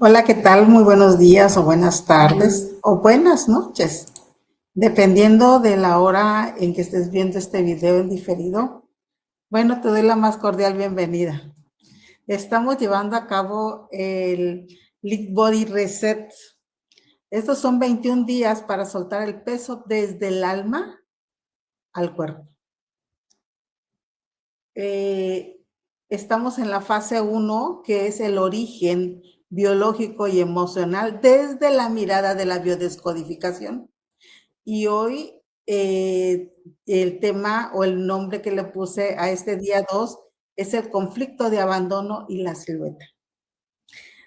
Hola, ¿qué tal? Muy buenos días o buenas tardes o buenas noches, dependiendo de la hora en que estés viendo este video en diferido. Bueno, te doy la más cordial bienvenida. Estamos llevando a cabo el Lead Body Reset. Estos son 21 días para soltar el peso desde el alma al cuerpo. Eh, Estamos en la fase 1, que es el origen biológico y emocional desde la mirada de la biodescodificación. Y hoy el tema o el nombre que le puse a este día 2 es el conflicto de abandono y la silueta.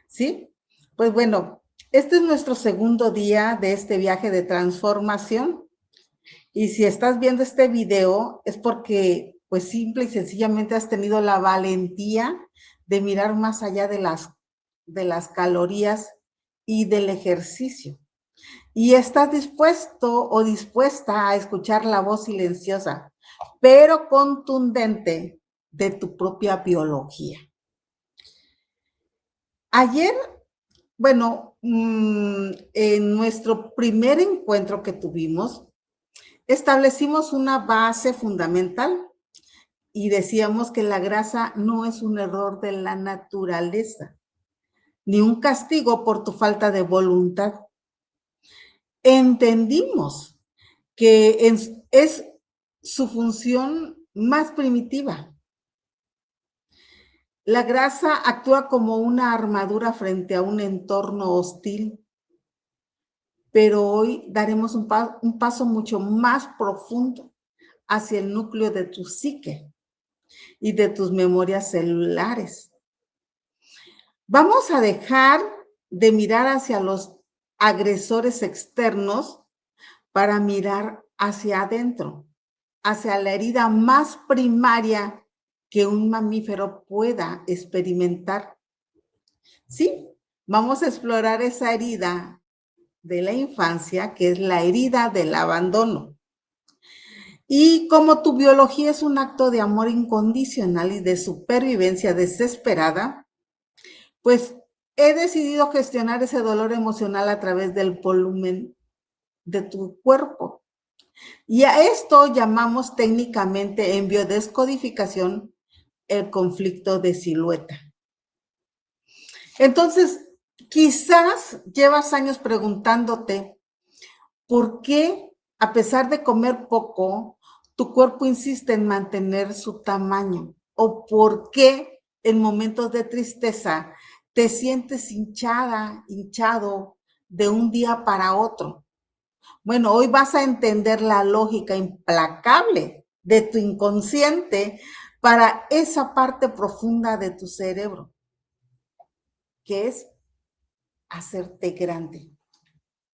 ¿Sí? Pues bueno, este es nuestro segundo día de este viaje de transformación. Y si estás viendo este video es porque, pues simple y sencillamente has tenido la valentía de mirar más allá de las calorías y del ejercicio. Y estás dispuesto o dispuesta a escuchar la voz silenciosa, pero contundente de tu propia biología. Ayer, bueno, en nuestro primer encuentro que tuvimos, establecimos una base fundamental y decíamos que la grasa no es un error de la naturaleza, ni un castigo por tu falta de voluntad. Entendimos que es su función más primitiva. La grasa actúa como una armadura frente a un entorno hostil, pero hoy daremos un paso mucho más profundo hacia el núcleo de tu psique y de tus memorias celulares. Vamos a dejar de mirar hacia los agresores externos para mirar hacia adentro, hacia la herida más primaria que un mamífero pueda experimentar. Sí, vamos a explorar esa herida de la infancia, que es la herida del abandono. Y como tu biología es un acto de amor incondicional y de supervivencia desesperada, pues he decidido gestionar ese dolor emocional a través del volumen de tu cuerpo. Y a esto llamamos técnicamente en biodescodificación el conflicto de silueta. Entonces, quizás llevas años preguntándote por qué, a pesar de comer poco, tu cuerpo insiste en mantener su tamaño, o por qué en momentos de tristeza te sientes hinchada, hinchado de un día para otro. Bueno, hoy vas a entender la lógica implacable de tu inconsciente para esa parte profunda de tu cerebro, que es hacerte grande.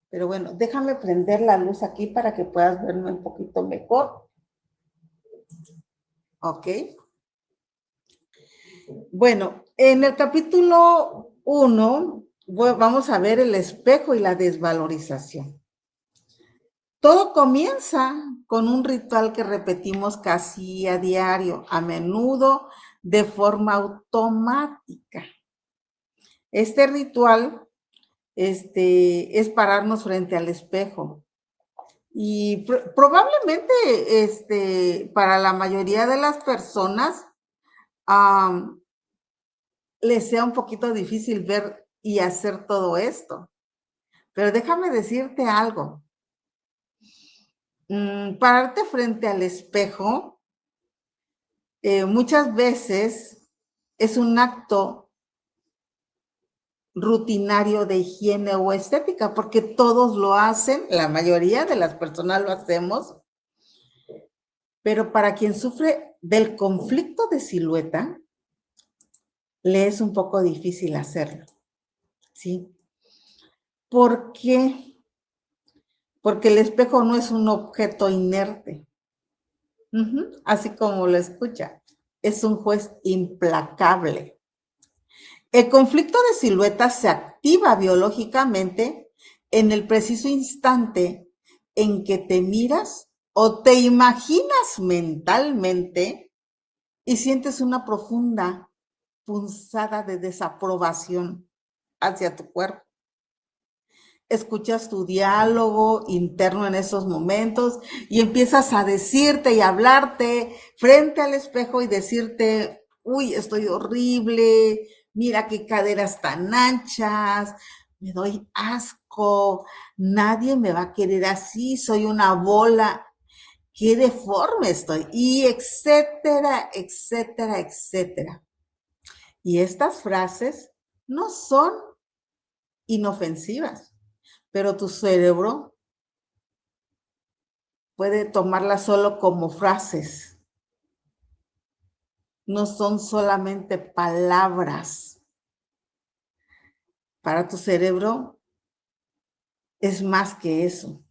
Pero bueno, déjame prender la luz aquí para que puedas verme un poquito mejor. ¿Ok? Bueno, en el capítulo 1 vamos a ver el espejo y la desvalorización. Todo comienza con un ritual que repetimos casi a diario, a menudo de forma automática. Este ritual es pararnos frente al espejo. Y probablemente para la mayoría de las personas les sea un poquito difícil ver y hacer todo esto. Pero déjame decirte algo. Pararte frente al espejo muchas veces es un acto rutinario de higiene o estética, porque todos lo hacen, la mayoría de las personas lo hacemos, pero para quien sufre del conflicto de silueta, le es un poco difícil hacerlo, ¿sí? ¿Por qué? Porque el espejo no es un objeto inerte, así como lo escucha, es un juez implacable. El conflicto de silueta se activa biológicamente en el preciso instante en que te miras o te imaginas mentalmente y sientes una profunda punzada de desaprobación. hacia tu cuerpo. Escuchas tu diálogo interno en esos momentos y empiezas a decirte y hablarte frente al espejo y decirte, uy, estoy horrible, mira qué caderas tan anchas, me doy asco, nadie me va a querer así, soy una bola, qué deforme estoy, y etcétera, etcétera, etcétera. Y estas frases no son inofensivas, pero tu cerebro puede tomarlas solo como frases. No son solamente palabras. Para tu cerebro es más que eso.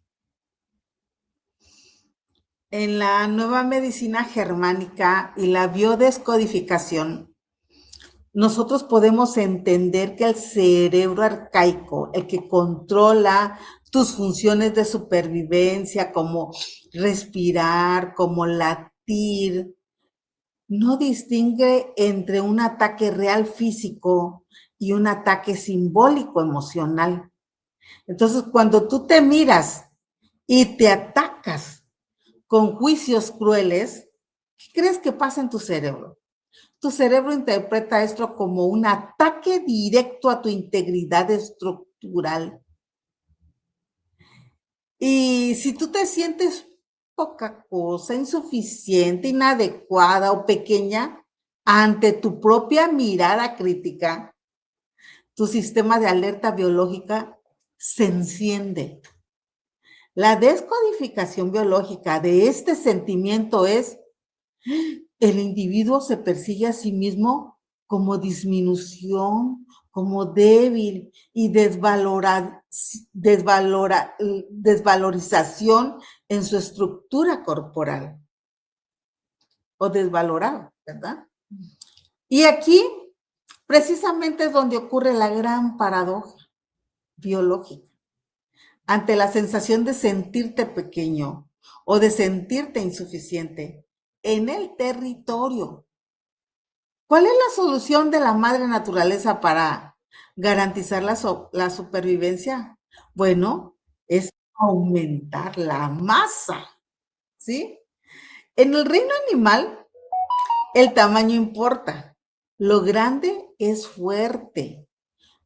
En la nueva medicina germánica y la biodescodificación, nosotros podemos entender que el cerebro arcaico, el que controla tus funciones de supervivencia, como respirar, como latir, no distingue entre un ataque real físico y un ataque simbólico emocional. Entonces, cuando tú te miras y te atacas con juicios crueles, ¿qué crees que pasa en tu cerebro? Tu cerebro interpreta esto como un ataque directo a tu integridad estructural. Y si tú te sientes poca cosa, insuficiente, inadecuada o pequeña ante tu propia mirada crítica, tu sistema de alerta biológica se enciende. La descodificación biológica de este sentimiento es: el individuo se persigue a sí mismo como disminución, como débil y desvalorización en su estructura corporal, o desvalorado, ¿verdad? Y aquí precisamente es donde ocurre la gran paradoja biológica. Ante la sensación de sentirte pequeño o de sentirte insuficiente en el territorio, ¿cuál es la solución de la madre naturaleza para garantizar la supervivencia? Bueno, es aumentar la masa, ¿sí? En el reino animal, el tamaño importa. Lo grande es fuerte.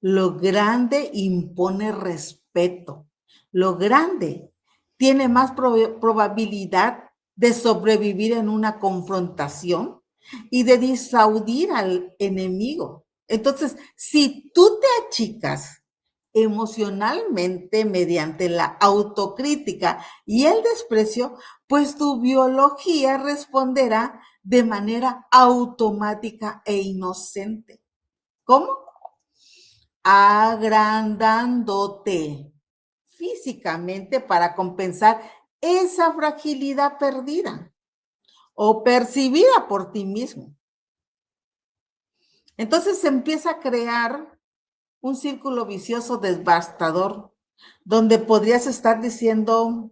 Lo grande impone respeto. Lo grande tiene más probabilidad de sobrevivir en una confrontación y de disuadir al enemigo. Entonces, si tú te achicas emocionalmente mediante la autocrítica y el desprecio, pues tu biología responderá de manera automática e inocente. ¿Cómo? Agrandándote físicamente para compensar esa fragilidad perdida o percibida por ti mismo. Entonces se empieza a crear un círculo vicioso devastador, donde podrías estar diciendo,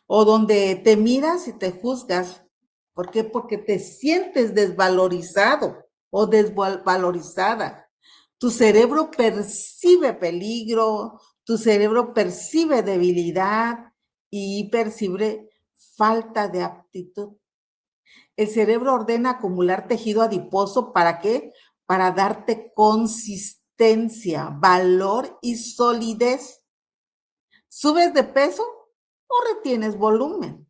o donde te miras y te juzgas. ¿Por qué? Porque te sientes desvalorizado o desvalorizada. Tu cerebro percibe peligro, tu cerebro percibe debilidad y percibe falta de aptitud. El cerebro ordena acumular tejido adiposo, ¿para qué? Para darte consistencia, valor y solidez. ¿Subes de peso o retienes volumen?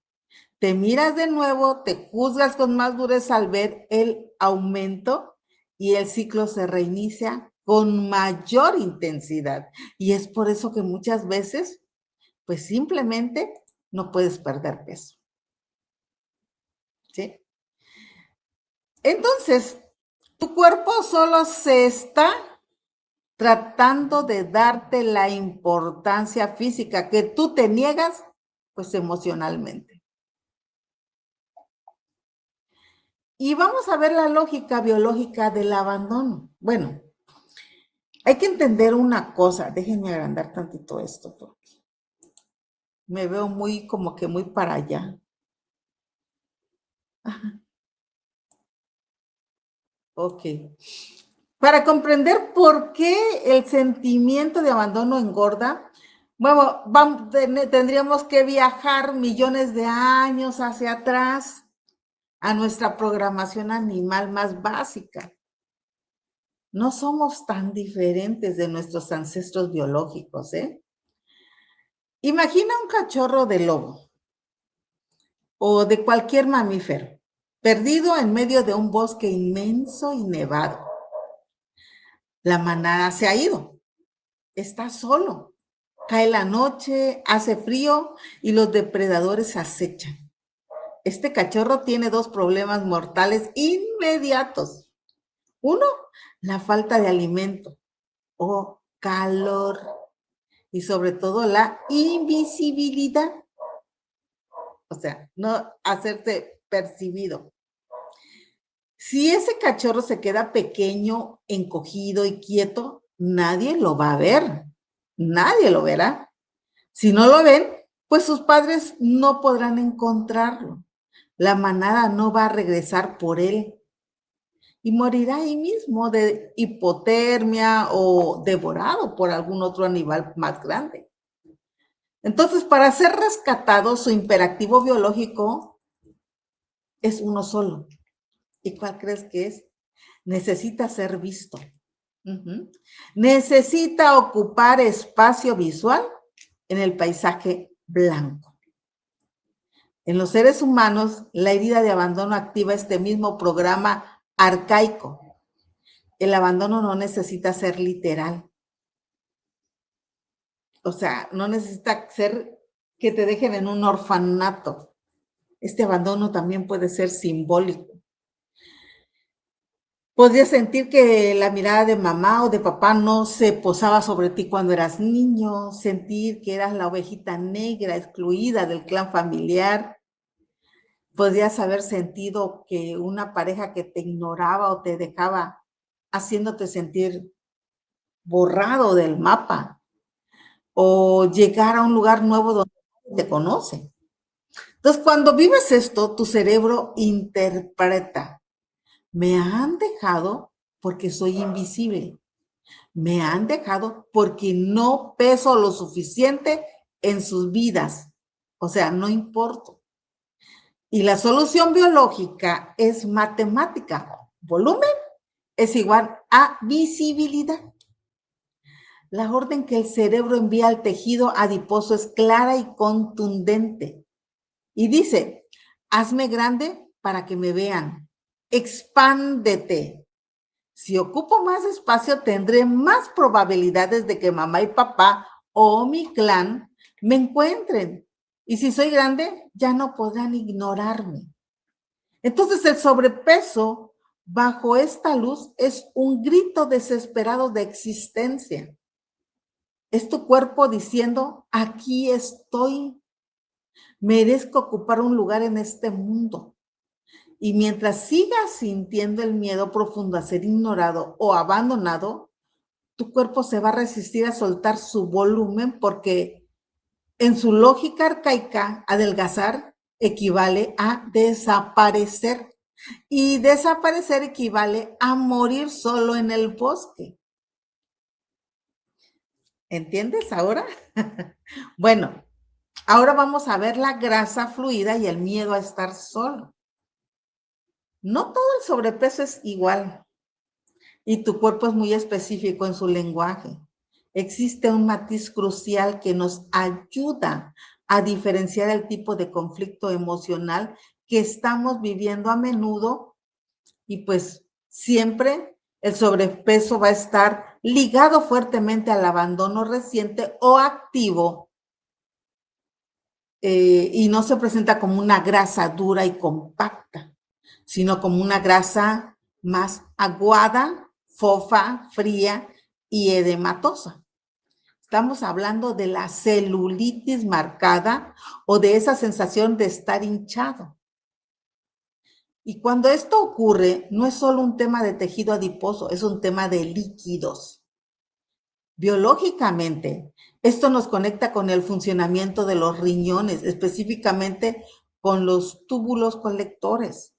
Te miras de nuevo, te juzgas con más dureza al ver el aumento y el ciclo se reinicia con mayor intensidad. Y es por eso que muchas veces, pues simplemente no puedes perder peso. ¿Sí? Entonces, tu cuerpo solo se está tratando de darte la importancia física que tú te niegas, pues emocionalmente. Y vamos a ver la lógica biológica del abandono. Bueno, hay que entender una cosa. Déjenme agrandar tantito esto porque me veo muy como que muy para allá. Ajá. Ok. Para comprender por qué el sentimiento de abandono engorda, bueno, tendríamos que viajar millones de años hacia atrás a nuestra programación animal más básica. No somos tan diferentes de nuestros ancestros biológicos, ¿eh? Imagina un cachorro de lobo o de cualquier mamífero, perdido en medio de un bosque inmenso y nevado. La manada se ha ido, está solo. Cae la noche, hace frío y los depredadores acechan. Este cachorro tiene dos problemas mortales inmediatos. Uno, la falta de alimento o calor y sobre todo la invisibilidad, o sea, no hacerse percibido. Si ese cachorro se queda pequeño, encogido y quieto, nadie lo va a ver, nadie lo verá. Si no lo ven, pues sus padres no podrán encontrarlo. La manada no va a regresar por él y morirá ahí mismo de hipotermia o devorado por algún otro animal más grande. Entonces, para ser rescatado, su imperativo biológico es uno solo. ¿Y cuál crees que es? Necesita ser visto. Necesita ocupar espacio visual en el paisaje blanco. En los seres humanos, la herida de abandono activa este mismo programa arcaico. El abandono no necesita ser literal. O sea, no necesita ser que te dejen en un orfanato. Este abandono también puede ser simbólico. Podrías sentir que la mirada de mamá o de papá no se posaba sobre ti cuando eras niño, sentir que eras la ovejita negra excluida del clan familiar. Podrías haber sentido que una pareja que te ignoraba o te dejaba haciéndote sentir borrado del mapa o llegar a un lugar nuevo donde nadie te conoce. Entonces, cuando vives esto, tu cerebro interpreta: me han dejado porque soy invisible. Me han dejado porque no peso lo suficiente en sus vidas. O sea, no importo. Y la solución biológica es matemática. Volumen es igual a visibilidad. La orden que el cerebro envía al tejido adiposo es clara y contundente. Y dice: hazme grande para que me vean. Expándete. Si ocupo más espacio, tendré más probabilidades de que mamá y papá o mi clan me encuentren. Y si soy grande, ya no podrán ignorarme. Entonces, el sobrepeso bajo esta luz es un grito desesperado de existencia. Es tu cuerpo diciendo: aquí estoy, merezco ocupar un lugar en este mundo. Y mientras sigas sintiendo el miedo profundo a ser ignorado o abandonado, tu cuerpo se va a resistir a soltar su volumen porque en su lógica arcaica, adelgazar equivale a desaparecer y desaparecer equivale a morir solo en el bosque. ¿Entiendes ahora? Bueno, ahora vamos a ver la grasa fluida y el miedo a estar solo. No todo el sobrepeso es igual y tu cuerpo es muy específico en su lenguaje. Existe un matiz crucial que nos ayuda a diferenciar el tipo de conflicto emocional que estamos viviendo a menudo y pues siempre el sobrepeso va a estar ligado fuertemente al abandono reciente o activo y no se presenta como una grasa dura y compacta, sino como una grasa más aguada, fofa, fría y edematosa. Estamos hablando de la celulitis marcada o de esa sensación de estar hinchado. Y cuando esto ocurre, no es solo un tema de tejido adiposo, es un tema de líquidos. Biológicamente, esto nos conecta con el funcionamiento de los riñones, específicamente con los túbulos colectores.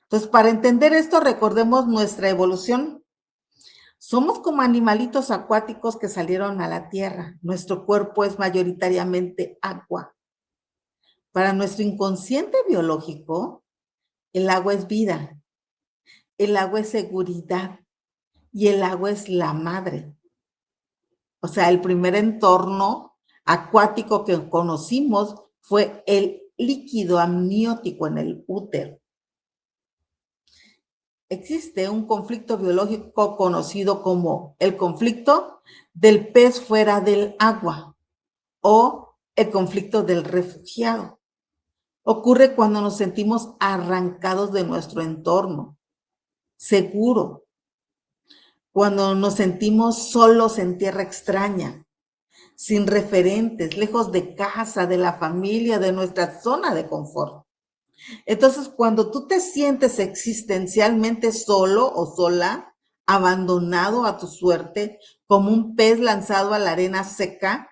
Entonces, para entender esto, recordemos nuestra evolución. Somos como animalitos acuáticos que salieron a la tierra. Nuestro cuerpo es mayoritariamente agua. Para nuestro inconsciente biológico, el agua es vida, el agua es seguridad y el agua es la madre. O sea, el primer entorno acuático que conocimos fue el líquido amniótico en el útero. Existe un conflicto biológico conocido como el conflicto del pez fuera del agua o el conflicto del refugiado. Ocurre cuando nos sentimos arrancados de nuestro entorno seguro, cuando nos sentimos solos en tierra extraña, sin referentes, lejos de casa, de la familia, de nuestra zona de confort. Entonces, cuando tú te sientes existencialmente solo o sola, abandonado a tu suerte, como un pez lanzado a la arena seca,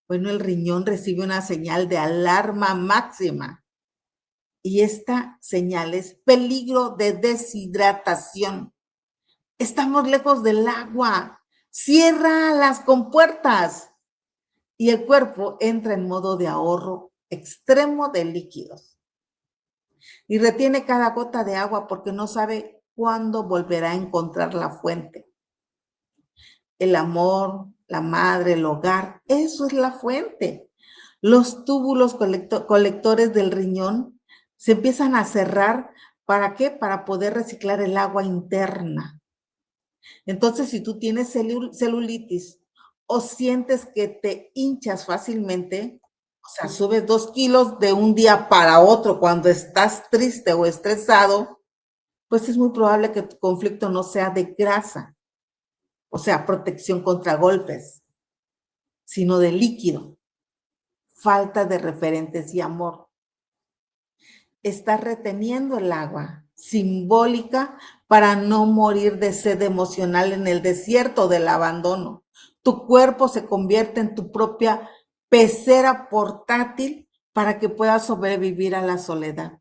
bueno, el riñón recibe una señal de alarma máxima. Y esta señal es peligro de deshidratación. Estamos lejos del agua. Cierra las compuertas. Y el cuerpo entra en modo de ahorro extremo de líquidos. Y retiene cada gota de agua porque no sabe cuándo volverá a encontrar la fuente. El amor, la madre, el hogar, eso es la fuente. Los túbulos colectores del riñón se empiezan a cerrar. ¿Para qué? Para poder reciclar el agua interna. Entonces, si tú tienes celulitis o sientes que te hinchas fácilmente, o sea, subes 2 kilos de un día para otro cuando estás triste o estresado, pues es muy probable que tu conflicto no sea de grasa, o sea, protección contra golpes, sino de líquido, falta de referentes y amor. Estás reteniendo el agua simbólica para no morir de sed emocional en el desierto del abandono. Tu cuerpo se convierte en tu propia pecera portátil para que puedas sobrevivir a la soledad.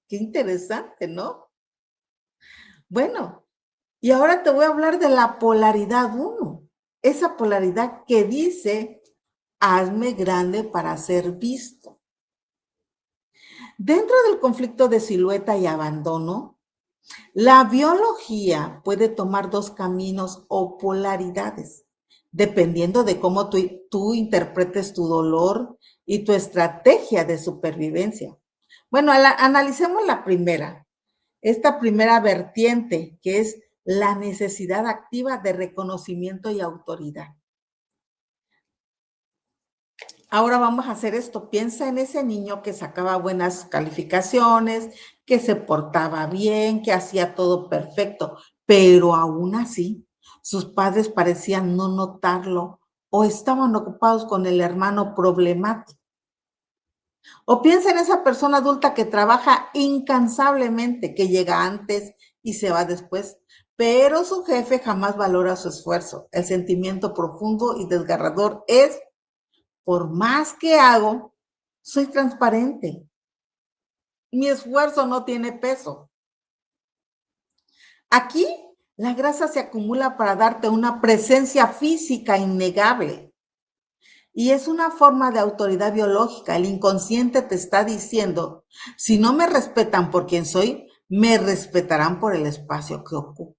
Qué interesante, ¿no? Bueno, y ahora te voy a hablar de la polaridad 1. Esa polaridad que dice, hazme grande para ser visto. Dentro del conflicto de silueta y abandono, la biología puede tomar 2 caminos o polaridades, dependiendo de cómo tú interpretes tu dolor y tu estrategia de supervivencia. Bueno, analicemos la primera, esta primera vertiente, que es la necesidad activa de reconocimiento y autoridad. Ahora vamos a hacer esto. Piensa en ese niño que sacaba buenas calificaciones, que se portaba bien, que hacía todo perfecto, pero aún así sus padres parecían no notarlo o estaban ocupados con el hermano problemático. O piensa en esa persona adulta que trabaja incansablemente, que llega antes y se va después, pero su jefe jamás valora su esfuerzo. El sentimiento profundo y desgarrador es: por más que hago, soy transparente. Mi esfuerzo no tiene peso. Aquí, la grasa se acumula para darte una presencia física innegable. Y es una forma de autoridad biológica. El inconsciente te está diciendo, si no me respetan por quien soy, me respetarán por el espacio que ocupo.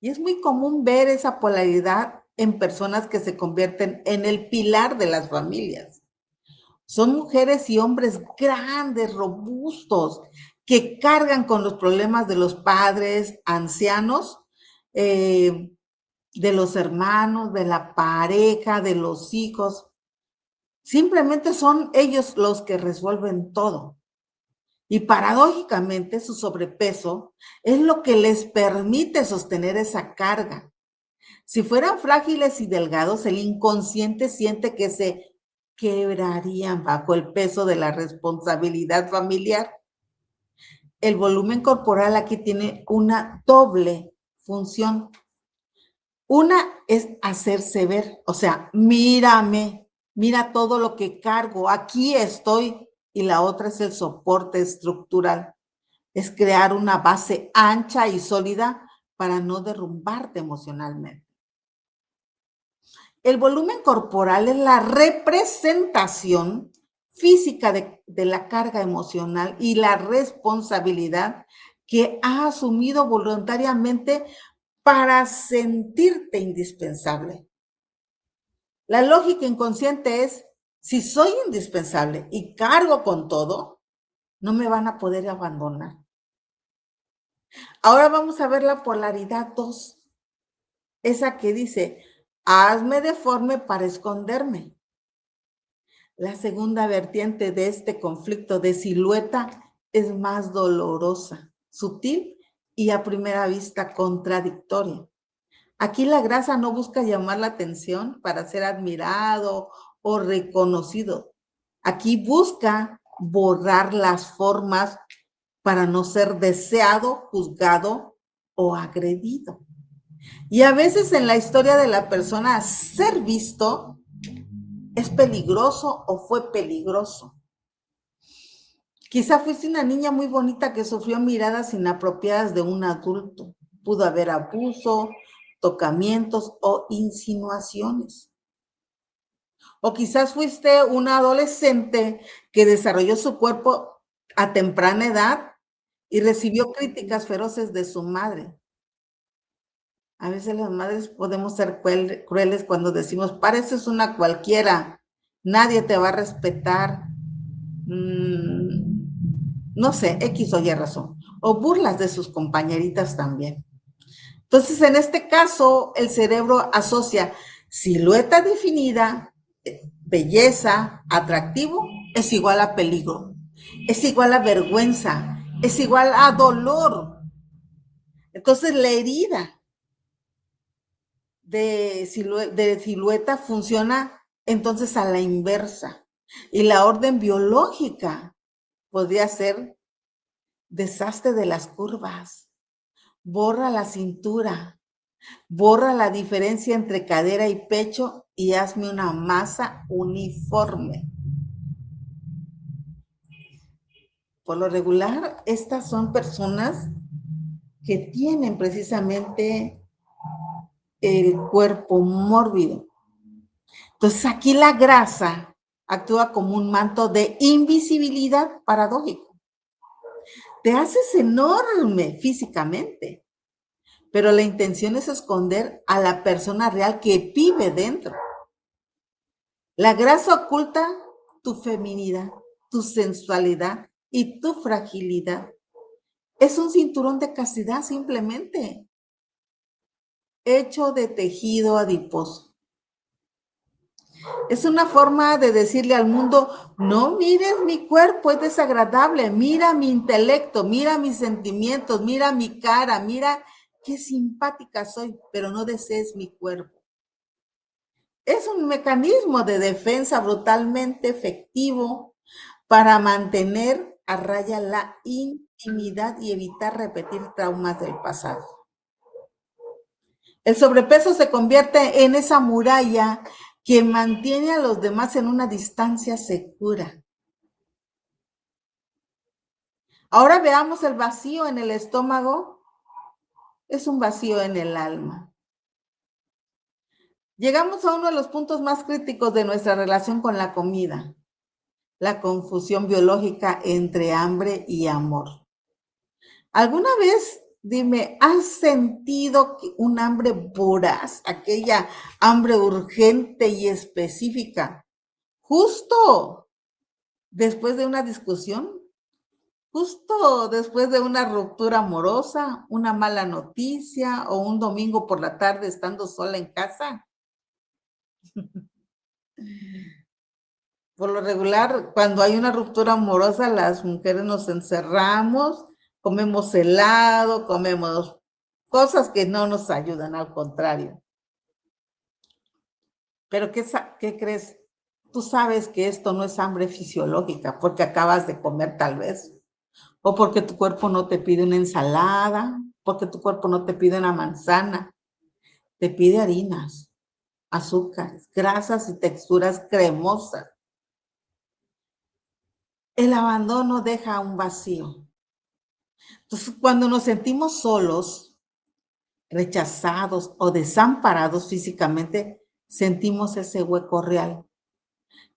Y es muy común ver esa polaridad en personas que se convierten en el pilar de las familias. Son mujeres y hombres grandes, robustos, que cargan con los problemas de los padres, ancianos, de los hermanos, de la pareja, de los hijos. Simplemente son ellos los que resuelven todo. Y paradójicamente su sobrepeso es lo que les permite sostener esa carga. Si fueran frágiles y delgados, el inconsciente siente que se quebrarían bajo el peso de la responsabilidad familiar. El volumen corporal aquí tiene una doble función. Una es hacerse ver, o sea, mírame, mira todo lo que cargo, aquí estoy. Y la otra es el soporte estructural. Es crear una base ancha y sólida para no derrumbarte emocionalmente. El volumen corporal es la representación física de la carga emocional y la responsabilidad que has asumido voluntariamente para sentirte indispensable. La lógica inconsciente es, si soy indispensable y cargo con todo, no me van a poder abandonar. Ahora vamos a ver la polaridad 2, esa que dice, hazme deforme para esconderme. La segunda vertiente de este conflicto de silueta es más dolorosa, sutil y a primera vista contradictoria. Aquí la grasa no busca llamar la atención para ser admirado o reconocido. Aquí busca borrar las formas para no ser deseado, juzgado o agredido. Y a veces en la historia de la persona, ser visto es peligroso o fue peligroso. Quizá fuiste una niña muy bonita que sufrió miradas inapropiadas de un adulto. Pudo haber abuso, tocamientos o insinuaciones. O quizás fuiste una adolescente que desarrolló su cuerpo a temprana edad y recibió críticas feroces de su madre. A veces las madres podemos ser crueles cuando decimos, pareces una cualquiera, nadie te va a respetar, no sé, X o Y razón. O burlas de sus compañeritas también. Entonces, en este caso, el cerebro asocia silueta definida, belleza, atractivo, es igual a peligro, es igual a vergüenza, es igual a dolor. Entonces, la herida de silueta funciona entonces a la inversa. Y la orden biológica podría ser deshazte de las curvas, borra la cintura, borra la diferencia entre cadera y pecho y hazme una masa uniforme. Por lo regular, estas son personas que tienen precisamente el cuerpo mórbido. Entonces, aquí la grasa actúa como un manto de invisibilidad paradójico. Te haces enorme físicamente, pero la intención es esconder a la persona real que vive dentro. La grasa oculta tu feminidad, tu sensualidad y tu fragilidad. Es un cinturón de castidad simplemente, hecho de tejido adiposo. Es una forma de decirle al mundo, no mires mi cuerpo, es desagradable, mira mi intelecto, mira mis sentimientos, mira mi cara, mira qué simpática soy, pero no desees mi cuerpo. Es un mecanismo de defensa brutalmente efectivo para mantener a raya la intimidad y evitar repetir traumas del pasado. El sobrepeso se convierte en esa muralla que mantiene a los demás en una distancia segura. Ahora veamos el vacío en el estómago. Es un vacío en el alma. Llegamos a uno de los puntos más críticos de nuestra relación con la comida, la confusión biológica entre hambre y amor. ¿Alguna vez, dime, has sentido un hambre voraz, aquella hambre urgente y específica, justo después de una discusión? Justo después de una ruptura amorosa, una mala noticia o un domingo por la tarde estando sola en casa. Por lo regular, cuando hay una ruptura amorosa, las mujeres nos encerramos, comemos helado, comemos cosas que no nos ayudan, al contrario. Pero ¿qué crees? Tú sabes que esto no es hambre fisiológica porque acabas de comer tal vez, o porque tu cuerpo no te pide una ensalada, porque tu cuerpo no te pide una manzana, te pide harinas, azúcares, grasas y texturas cremosas. El abandono deja un vacío. Entonces, cuando nos sentimos solos, rechazados o desamparados físicamente, sentimos ese hueco real.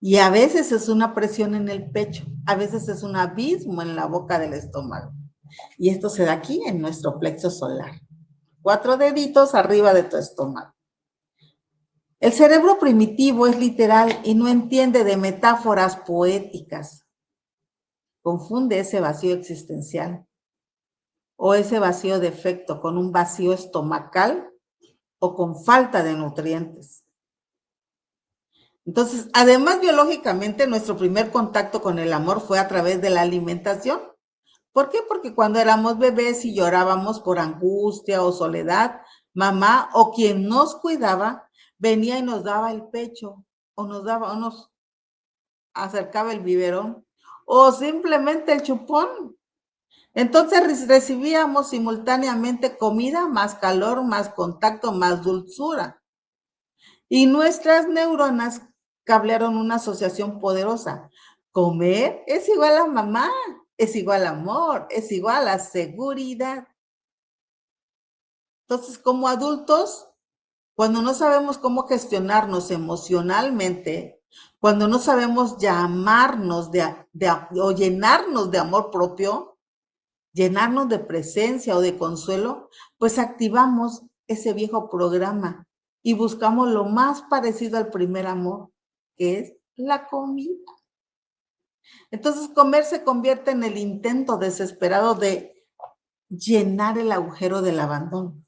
Y a veces es una presión en el pecho, a veces es un abismo en la boca del estómago. Y esto se da aquí en nuestro plexo solar. 4 deditos arriba de tu estómago. El cerebro primitivo es literal y no entiende de metáforas poéticas. Confunde ese vacío existencial o ese vacío de efecto con un vacío estomacal o con falta de nutrientes. Entonces, además biológicamente, nuestro primer contacto con el amor fue a través de la alimentación. ¿Por qué? Porque cuando éramos bebés y llorábamos por angustia o soledad, mamá o quien nos cuidaba venía y nos daba el pecho o nos acercaba el biberón o simplemente el chupón. Entonces recibíamos simultáneamente comida, más calor, más contacto, más dulzura. Y nuestras neuronas cablearon una asociación poderosa. Comer es igual a mamá, es igual a amor, es igual a seguridad. Entonces, como adultos, cuando no sabemos cómo gestionarnos emocionalmente, cuando no sabemos llamarnos o llenarnos de amor propio, llenarnos de presencia o de consuelo, pues activamos ese viejo programa y buscamos lo más parecido al primer amor, que es la comida. Entonces, comer se convierte en el intento desesperado de llenar el agujero del abandono.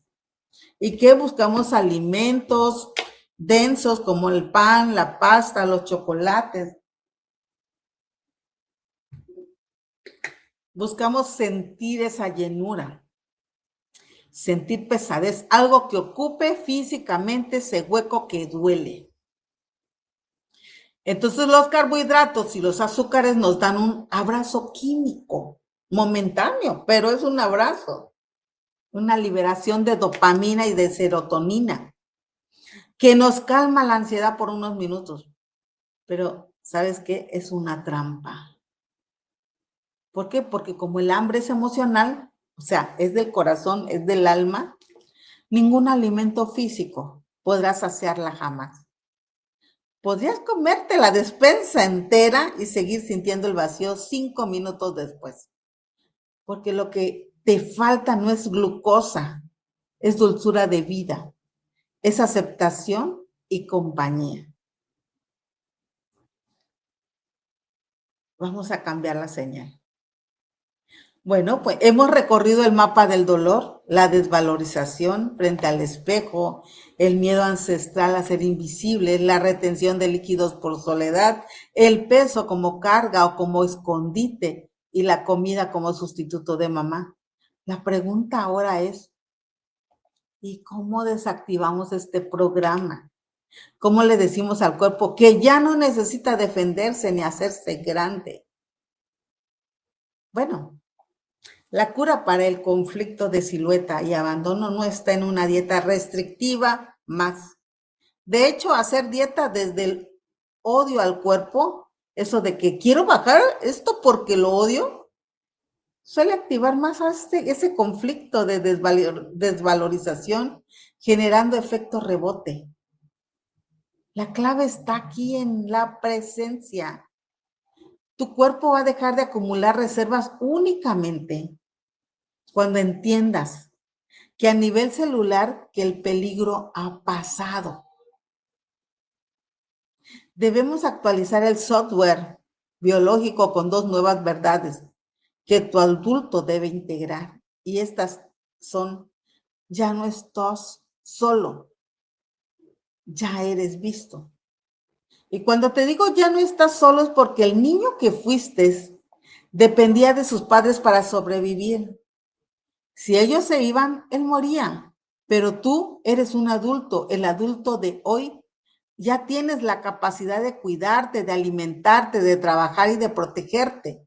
¿Y qué buscamos? Alimentos densos como el pan, la pasta, los chocolates. Buscamos sentir esa llenura, sentir pesadez, algo que ocupe físicamente ese hueco que duele. Entonces los carbohidratos y los azúcares nos dan un abrazo químico, momentáneo, pero es un abrazo, una liberación de dopamina y de serotonina, que nos calma la ansiedad por unos minutos. Pero, ¿sabes qué? Es una trampa. ¿Por qué? Porque como el hambre es emocional, o sea, es del corazón, es del alma, ningún alimento físico podrá saciarla jamás. Podrías comerte la despensa entera y seguir sintiendo el vacío 5 minutos después. Porque lo que te falta no es glucosa, es dulzura de vida, es aceptación y compañía. Vamos a cambiar la señal. Bueno, pues hemos recorrido el mapa del dolor, la desvalorización frente al espejo, el miedo ancestral a ser invisible, la retención de líquidos por soledad, el peso como carga o como escondite y la comida como sustituto de mamá. La pregunta ahora es, ¿y cómo desactivamos este programa? ¿Cómo le decimos al cuerpo que ya no necesita defenderse ni hacerse grande? Bueno, la cura para el conflicto de silueta y abandono no está en una dieta restrictiva más. De hecho, hacer dieta desde el odio al cuerpo, eso de que quiero bajar esto porque lo odio, suele activar más a ese conflicto de desvalorización, generando efecto rebote. La clave está aquí en la presencia. Tu cuerpo va a dejar de acumular reservas únicamente cuando entiendas que a nivel celular que el peligro ha pasado. Debemos actualizar el software biológico con 2 nuevas verdades que tu adulto debe integrar. Y estas son, ya no estás solo, ya eres visto. Y cuando te digo ya no estás solo es porque el niño que fuiste dependía de sus padres para sobrevivir. Si ellos se iban, él moría. Pero tú eres un adulto, el adulto de hoy. Ya tienes la capacidad de cuidarte, de alimentarte, de trabajar y de protegerte.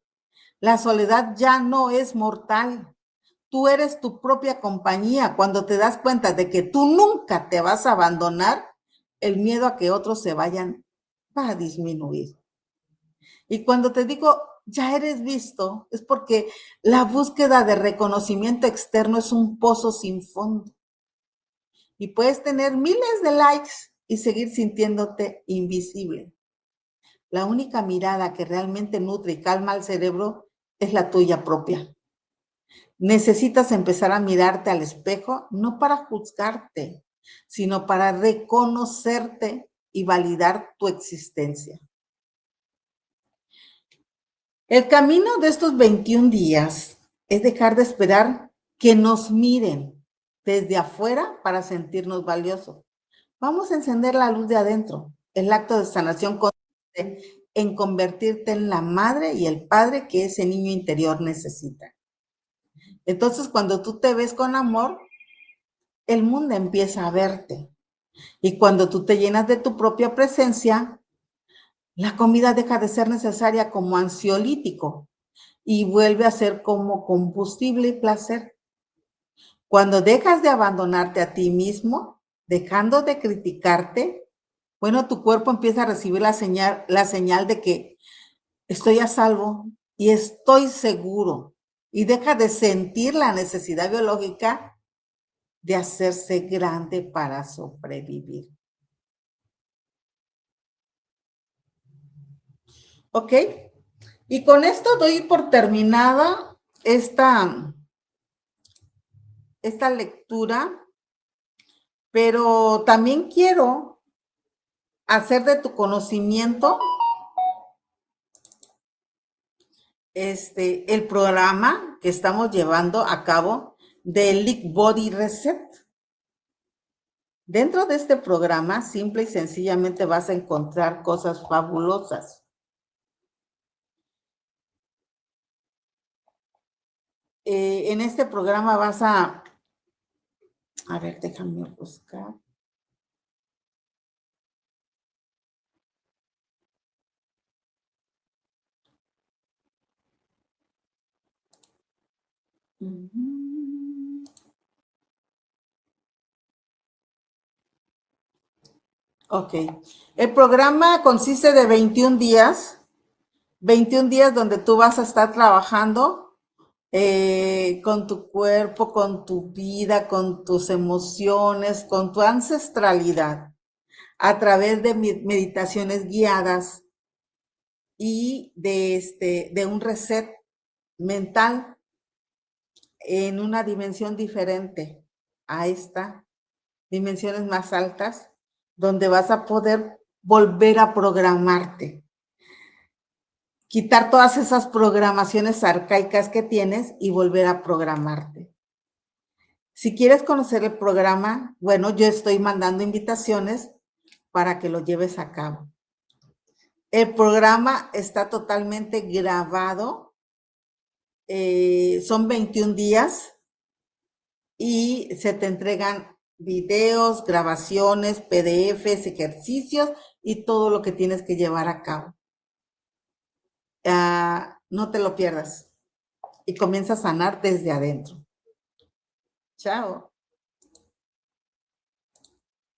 La soledad ya no es mortal. Tú eres tu propia compañía. Cuando te das cuenta de que tú nunca te vas a abandonar, el miedo a que otros se vayan va a disminuir. Y cuando te digo ya eres visto, es porque la búsqueda de reconocimiento externo es un pozo sin fondo. Y puedes tener miles de likes y seguir sintiéndote invisible. La única mirada que realmente nutre y calma al cerebro es la tuya propia. Necesitas empezar a mirarte al espejo, no para juzgarte, sino para reconocerte y validar tu existencia. El camino de estos 21 días es dejar de esperar que nos miren desde afuera para sentirnos valiosos. Vamos a encender la luz de adentro. El acto de sanación consiste en convertirte en la madre y el padre que ese niño interior necesita. Entonces, cuando tú te ves con amor, el mundo empieza a verte. Y cuando tú te llenas de tu propia presencia, la comida deja de ser necesaria como ansiolítico y vuelve a ser como combustible y placer. Cuando dejas de abandonarte a ti mismo, dejando de criticarte, bueno, tu cuerpo empieza a recibir la señal de que estoy a salvo y estoy seguro. Y deja de sentir la necesidad biológica de hacerse grande para sobrevivir. ¿Ok? Y con esto doy por terminada esta lectura, pero también quiero hacer de tu conocimiento el programa que estamos llevando a cabo de Leak Body Reset. Dentro de este programa, simple y sencillamente vas a encontrar cosas fabulosas. En este programa vas a ver, déjame buscar. Ok. El programa consiste de 21 días, 21 días donde tú vas a estar trabajando con tu cuerpo, con tu vida, con tus emociones, con tu ancestralidad, a través de meditaciones guiadas y de un reset mental en una dimensión diferente a esta, dimensiones más altas, donde vas a poder volver a programarte, quitar todas esas programaciones arcaicas que tienes y volver a programarte. Si quieres conocer el programa, bueno, yo estoy mandando invitaciones para que lo lleves a cabo. El programa está totalmente grabado, son 21 días y se te entregan videos, grabaciones, PDFs, ejercicios y todo lo que tienes que llevar a cabo. No te lo pierdas y comienza a sanar desde adentro. Chao.